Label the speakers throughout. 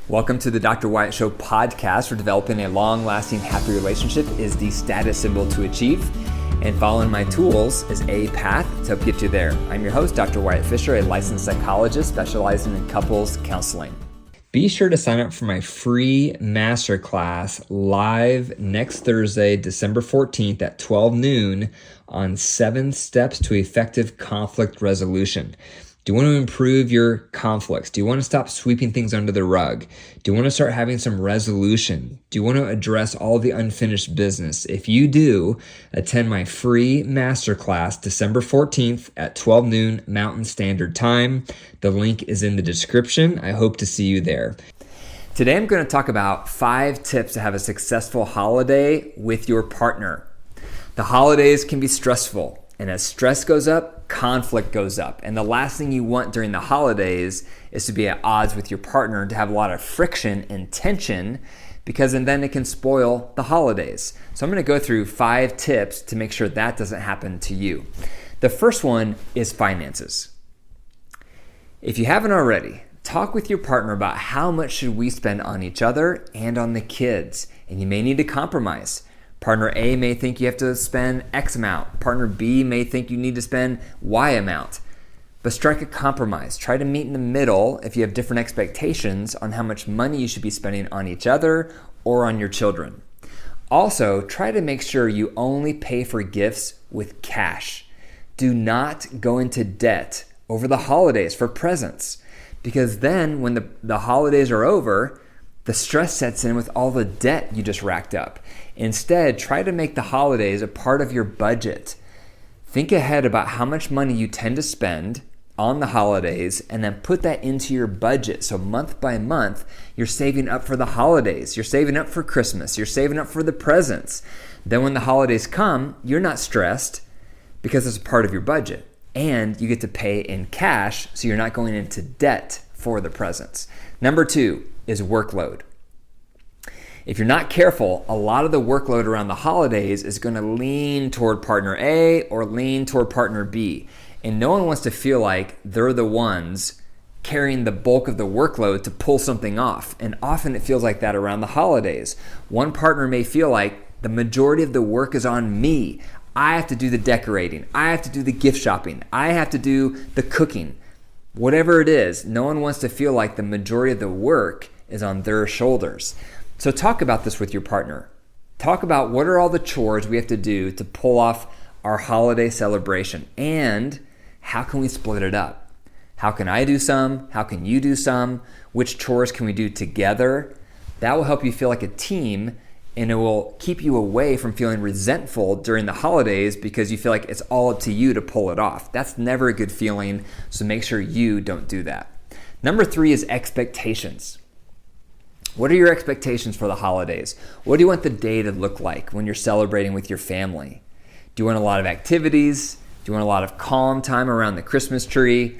Speaker 1: Welcome to the Dr. Wyatt Show podcast, where developing a long-lasting, happy relationship is the status symbol to achieve, and following my tools is a path to help get you there. I'm your host, Dr. Wyatt Fisher, a licensed psychologist specializing in couples counseling. Be sure to sign up for my free Masterclass live next Thursday, December 14th at 12 noon on 7 steps to effective conflict resolution. Do you want to improve your conflicts? Do you want to stop sweeping things under the rug? Do you want to start having some resolution? Do you want to address all the unfinished business? If you do, attend my free masterclass December 14th at 12 noon Mountain Standard Time. The link is in the description. I hope to see you there. Today I'm going to talk about 5 tips to have a successful holiday with your partner. The holidays can be stressful. And as stress goes up, conflict goes up. And the last thing you want during the holidays is to be at odds with your partner, to have a lot of friction and tension, because then it can spoil the holidays. So I'm going to go through 5 tips to make sure that doesn't happen to you. The first one is finances. If you haven't already, talk with your partner about how much should we spend on each other and on the kids. And you may need to compromise. Partner A may think you have to spend X amount. Partner B may think you need to spend Y amount. But strike a compromise. Try to meet in the middle if you have different expectations on how much money you should be spending on each other or on your children. Also, try to make sure you only pay for gifts with cash. Do not go into debt over the holidays for presents, because then when the holidays are over, the stress sets in with all the debt you just racked up. Instead, try to make the holidays a part of your budget. Think ahead about how much money you tend to spend on the holidays and then put that into your budget. So month by month, you're saving up for the holidays. You're saving up for Christmas. You're saving up for the presents. Then when the holidays come, you're not stressed because it's a part of your budget. And you get to pay in cash, so you're not going into debt for the presents. Number 2 is workload. If you're not careful, a lot of the workload around the holidays is going to lean toward partner A or lean toward partner B. And no one wants to feel like they're the ones carrying the bulk of the workload to pull something off. And often it feels like that around the holidays. One partner may feel like the majority of the work is on me. I have to do the decorating. I have to do the gift shopping. I have to do the cooking. Whatever it is, no one wants to feel like the majority of the work is on their shoulders. So talk about this with your partner. Talk about what are all the chores we have to do to pull off our holiday celebration, and how can we split it up? How can I do some? How can you do some? Which chores can we do together? That will help you feel like a team, and it will keep you away from feeling resentful during the holidays because you feel like it's all up to you to pull it off. That's never a good feeling, so make sure you don't do that. Number 3 is expectations. What are your expectations for the holidays? What do you want the day to look like when you're celebrating with your family? Do you want a lot of activities? Do you want a lot of calm time around the Christmas tree?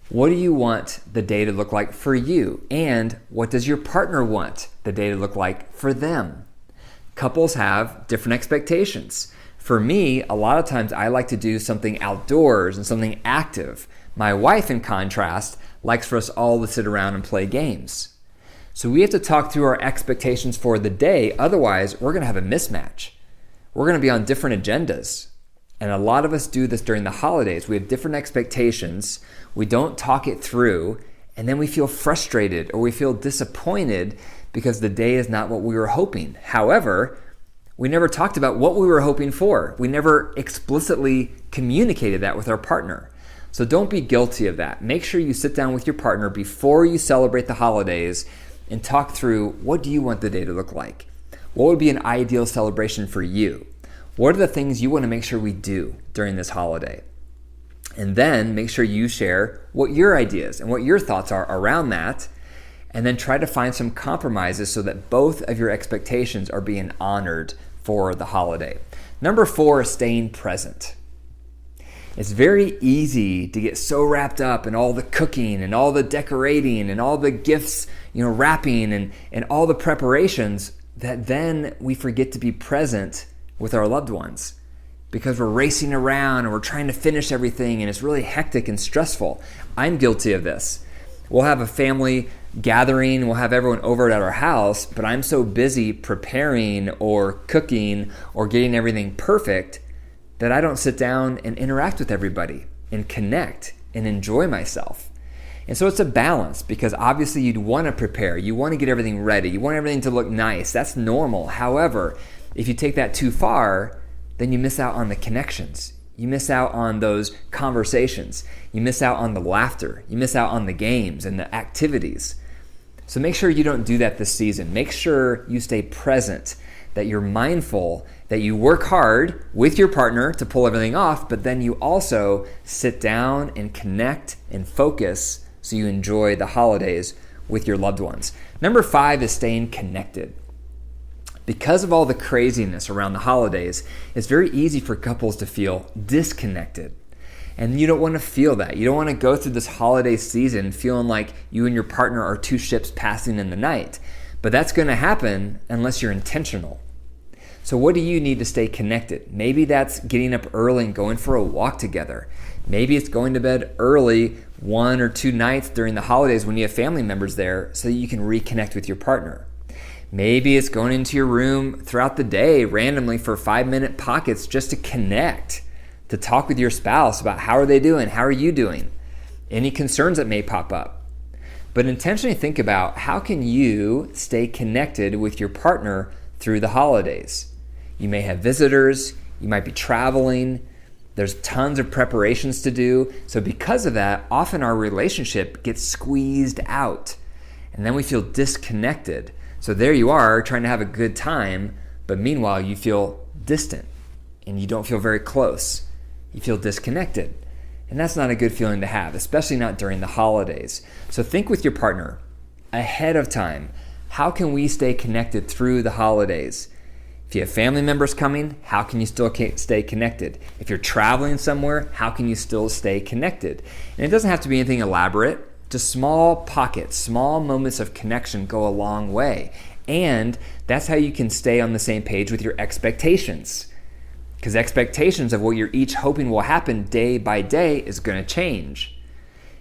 Speaker 1: What do you want the day to look like for you? And what does your partner want the day to look like for them? Couples have different expectations. For me, a lot of times I like to do something outdoors and something active. My wife, in contrast, likes for us all to sit around and play games. So we have to talk through our expectations for the day. Otherwise, we're going to have a mismatch. We're going to be on different agendas. And a lot of us do this during the holidays. We have different expectations. We don't talk it through. And then we feel frustrated or we feel disappointed because the day is not what we were hoping. However, we never talked about what we were hoping for. We never explicitly communicated that with our partner. So don't be guilty of that. Make sure you sit down with your partner before you celebrate the holidays and talk through, what do you want the day to look like? What would be an ideal celebration for you? What are the things you want to make sure we do during this holiday? And then make sure you share what your ideas and what your thoughts are around that, and then try to find some compromises so that both of your expectations are being honored for the holiday. Number 4 is staying present. It's very easy to get so wrapped up in all the cooking and all the decorating and all the gifts, wrapping and all the preparations, that then we forget to be present with our loved ones because we're racing around and we're trying to finish everything, and it's really hectic and stressful. I'm guilty of this. We'll have a family gathering, we'll have everyone over at our house, but I'm so busy preparing or cooking or getting everything perfect that I don't sit down and interact with everybody and connect and enjoy myself. And so it's a balance, because obviously you'd want to prepare, you want to get everything ready, you want everything to look nice. That's normal. However, if you take that too far, then you miss out on the connections. You miss out on those conversations. You miss out on the laughter. You miss out on the games and the activities. So make sure you don't do that this season. Make sure you stay present, that you're mindful, that you work hard with your partner to pull everything off, but then you also sit down and connect and focus so you enjoy the holidays with your loved ones. Number 5 is staying connected. Because of all the craziness around the holidays, it's very easy for couples to feel disconnected. And you don't want to feel that. You don't want to go through this holiday season feeling like you and your partner are two ships passing in the night. But that's going to happen unless you're intentional. So what do you need to stay connected? Maybe that's getting up early and going for a walk together. Maybe it's going to bed early 1 or 2 nights during the holidays when you have family members there so that you can reconnect with your partner. Maybe it's going into your room throughout the day randomly for 5-minute pockets just to connect, to talk with your spouse about how are they doing, how are you doing, any concerns that may pop up. But intentionally think about how can you stay connected with your partner through the holidays. You may have visitors, you might be traveling, there's tons of preparations to do. So because of that, often our relationship gets squeezed out and then we feel disconnected. So there you are trying to have a good time, but meanwhile you feel distant and you don't feel very close. You feel disconnected. And that's not a good feeling to have, especially not during the holidays. So think with your partner ahead of time. How can we stay connected through the holidays? If you have family members coming, how can you still stay connected? If you're traveling somewhere, how can you still stay connected? And it doesn't have to be anything elaborate. Just small pockets, small moments of connection go a long way. And that's how you can stay on the same page with your expectations. Because expectations of what you're each hoping will happen day by day is going to change.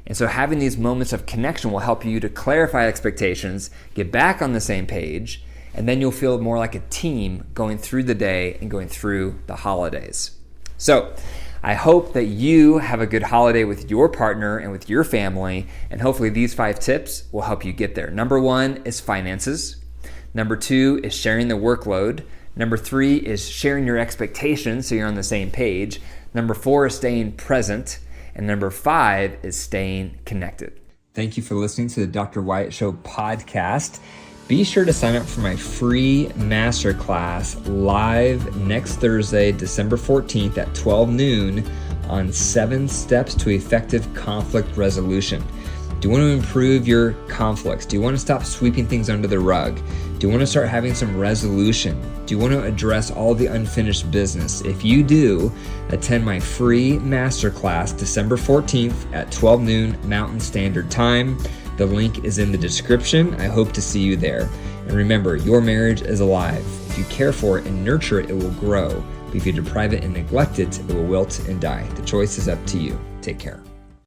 Speaker 1: And so having these moments of connection will help you to clarify expectations, get back on the same page, and then you'll feel more like a team going through the day and going through the holidays. So I hope that you have a good holiday with your partner and with your family, and hopefully these 5 tips will help you get there. Number 1 is finances. Number 2 is sharing the workload. Number 3 is sharing your expectations so you're on the same page. Number 4 is staying present. And number 5 is staying connected. Thank you for listening to the Dr. Wyatt Show podcast. Be sure to sign up for my free Masterclass live next Thursday, December 14th at 12 noon on 7 steps to effective conflict resolution. Do you want to improve your conflicts? Do you want to stop sweeping things under the rug? Do you want to start having some resolution? Do you want to address all the unfinished business? If you do, attend my free Masterclass December 14th at 12 noon Mountain Standard Time. The link is in the description. I hope to see you there. And remember, your marriage is alive. If you care for it and nurture it, it will grow. But if you deprive it and neglect it, it will wilt and die. The choice is up to you. Take care.